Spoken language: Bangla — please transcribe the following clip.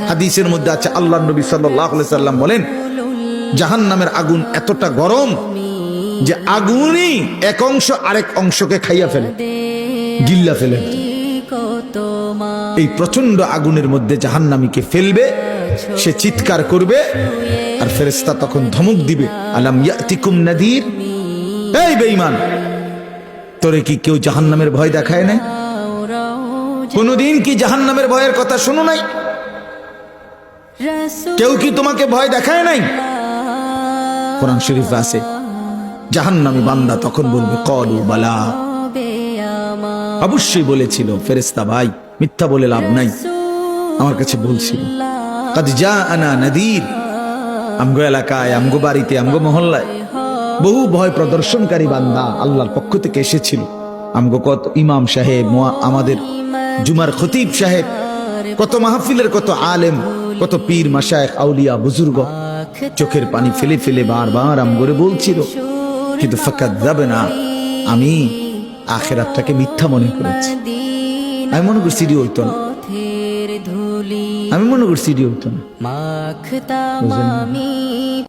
হাদিসের মধ্যে আছে, আল্লাহর নবী সাল্লাল্লাহু আলাইহি সাল্লাম বলেন, জাহান্নামের আগুন এতটা গরম যে আগুনই এক অংশ আরেক অংশকে খাইয়া ফেলে, গিল্লা ফেলে। এই প্রচন্ড আগুনের মধ্যে জাহান্নামীকে ফেলবে, সে চিৎকার করবে, আর ফেরেশতা তখন ধমক দিবে, আলাম ইয়াতিকুম নাদির, এই বেঈমান, তোরে কি কেউ জাহান্নামের ভয় দেখায় নাই? কোনদিন কি জাহান্নামের ভয়ের কথা শোনো নাই? কেউ কি তোমাকে ভয় দেখায় নাই? কোরআন শরীফে আছে, জাহান্নামী বান্দা তখন বলবে, ক্বালু বালা, অবশ্যই বলেছিল ফেরেশতা ভাই, মিথ্যা বলে লাভ নাই, আমার কাছে বলছিল। কাদ জাআনা নাদির, আমগো এলাকায়, আমগো বাড়িতে, আমগো মহল্লায় বহু ভয় প্রদর্শনকারী বান্দা আল্লাহর পক্ষ থেকে এসেছিল। আমগো কত ইমাম সাহেব, আমাদের জুমার খতিব সাহেব, কত মাহফিলের কত আলেম, কত পীর মাশায়েখ, আউলিয়া, বুজুর্গ চোখের পানি ফেলে ফেলে বারবার আমগরে বলছিল, কিন্তু ফাকাযাবনা, আমি আখিরাতটাকে মিথ্যা মনে করেছি। আমি মনে করছি এটি হইতো না, আমি মনে করছি এটি হইতো না।